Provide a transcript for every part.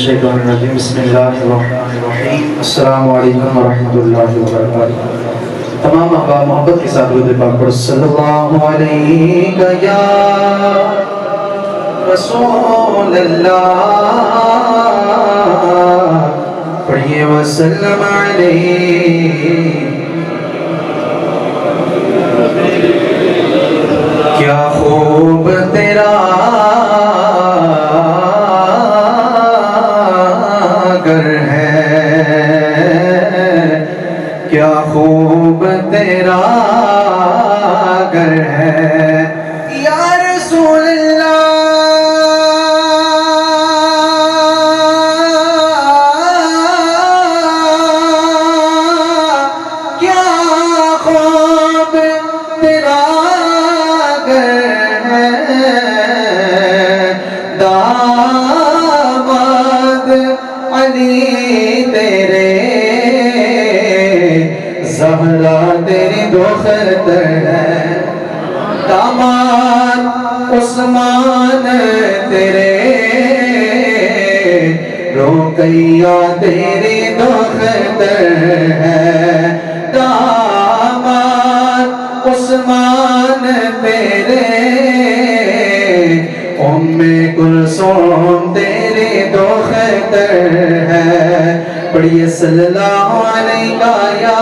बिस्मिल्लाहिर्रहमानिर्रहीम। अस्सलामु अलैकुम वरहमतुल्लाहि वबरकातुहू। तमाम अहबा मोहब्बत के साथ दुरूद पाक पढ़ो। सल्लल्लाहु अलैका या रसूल अल्लाह, पढ़िए वसल्लम अलैहि। क्या खूब तेरा घर है, क्या खूब तेरा घर है या रसूल अल्लाह, क्या खूब तेरा घर है। दामाद अली तेरे, ज़हरा तेरी दोखतर है। दामाद उस्मान तेरे, रुकैया तेरी दोखतर है। दामाद उस्मान तेरे, उम्मे कुलसूम तेरी दोखतर है। पढ़िए सल्लल्लाहु अलैका या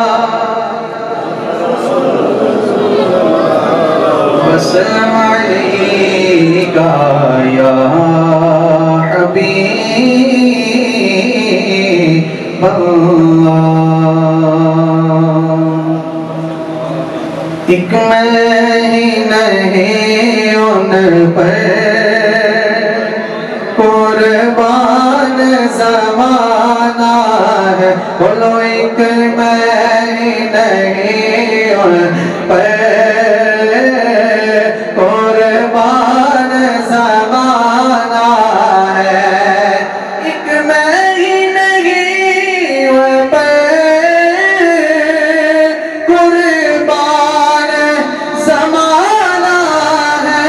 वसल्लम अलैका या हबीब अल्लाह। एक महीना नहीं उन पर कुर्बान ज़माना है। बोलो एक महीना नहीं उन पर कुर्बान ज़माना है। एक महीना नहीं उन पर कुर्बान ज़माना है।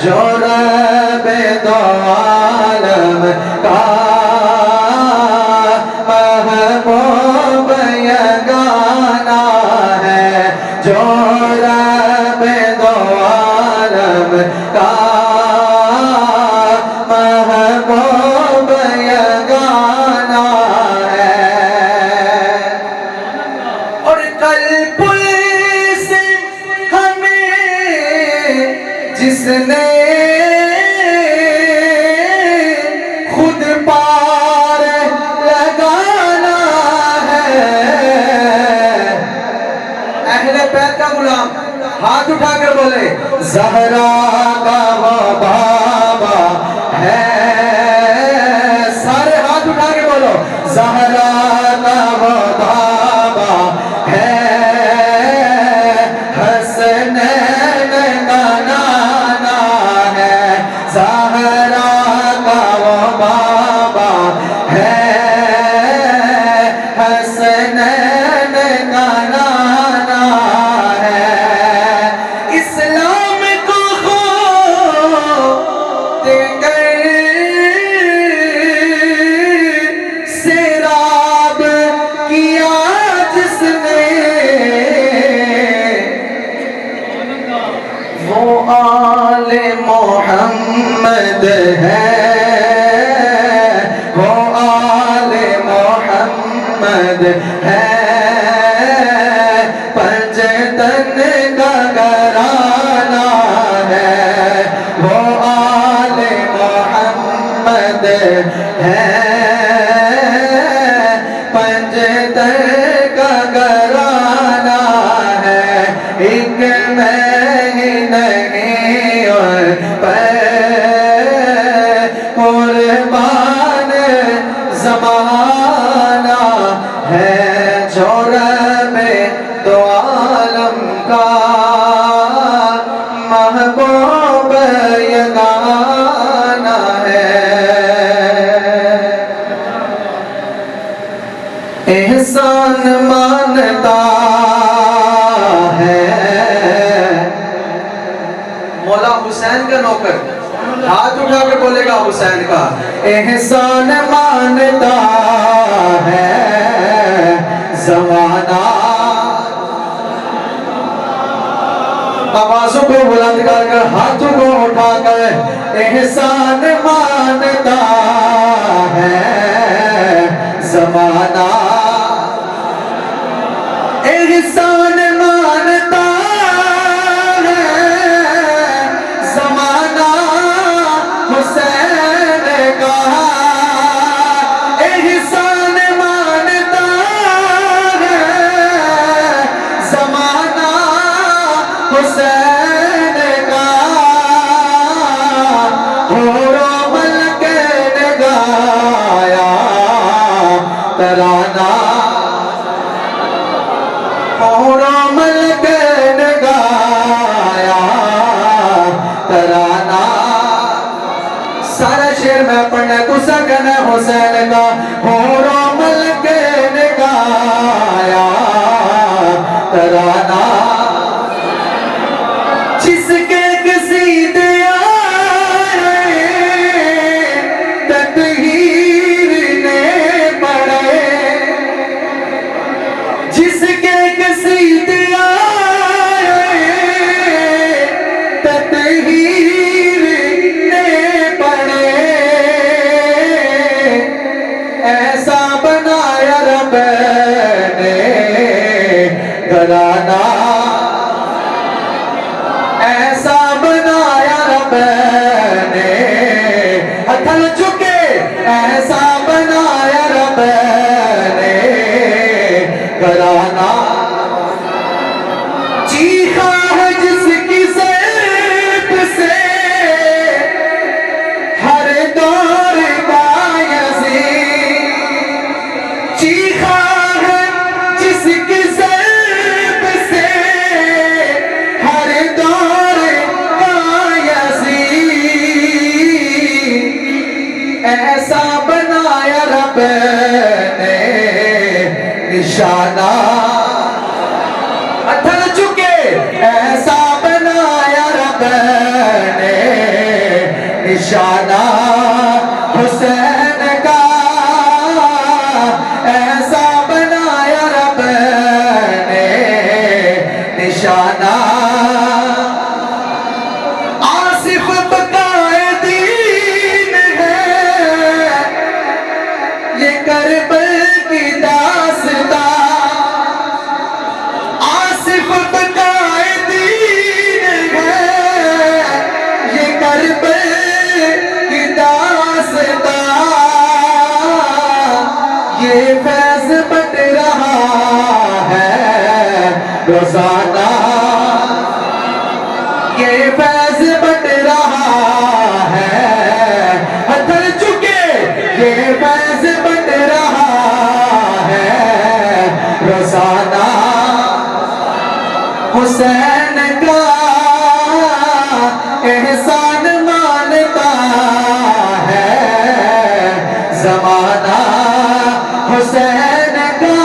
जो रब दो आलम का महबूब यगाना है। जो रब दो आलम का महबूब यगाना है। और कल पुलिस हमें जिसने खुद पार लगाना है। अहले बैत का गुलाम हाथ उठाकर बोले, ज़हरा का वो बाबा है। सारे हाथ उठा के बोलो, ज़हरा का वो बाबा है। हसनैन का नाना है। ज़हरा का वो बाबा है। हसनैन का नाना है। इस्लाम को देकर सेराब किया जिसने, वो आले मोहम्मद है। वो आले मोहम्मद है। पंजतन का घराना है। वो आले मोहम्मद है। पंजतन का घराना है। एक महीना नहीं और कुर्बान ज़माना है। जो रब दो आलम का महबूब यगाना है। एहसान मानता है मौला हुसैन का नौकर हाथ उठाकर बोलेगा हुसैन का एहसान मानता है ज़माना। आवाजों को बुलंद कर हाथों को उठाकर एहसान मानता है ज़माना। एहसान मानता है ज़माना हुसैन का। एहसान मानता है ज़माना हुसैन का। होरो मलके ने गाया तराना। होरो मलके ने गाया तराना। सारा शेर में पढ़ना गुस्सा करना हुसैन का। होरो मलके ने गाया तराना। जिसके कसीदे आए तकदीर ने पढ़े। जिसके कसीदे आए तकदीर ने पढ़े। ऐसा बनाया रब ने घराना। ऐसा बनाया रब ने हथल चुके। ऐसा बनाया रब ने घराना। चीखा है जिसकी ज़ैब से हर दौर का यज़ीद। चीखा है जिसकी ज़ैब से हर दौर का यज़ीद। ऐसा बनाया रब ने निशाना। अथल चुके ऐसा बनाया रब ने निशाना हुसैन का। ऐसा बनाया रब ने निशाना। आसिफ बकाए दीन है ये करबल की दास्तां। आसिफ बकाए दीन है ये करबल की दास्तां। ये फैज़ बट रहा है रोज़ाना। ये फैज़ बट रहा है हथल चुके। ये फैज़ बट रहा है रोज़ाना। हुसैन का एहसान मानता है ज़माना। हुसैन का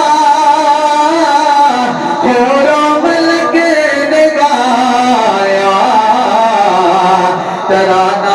होरो मलके ने गाया तराना।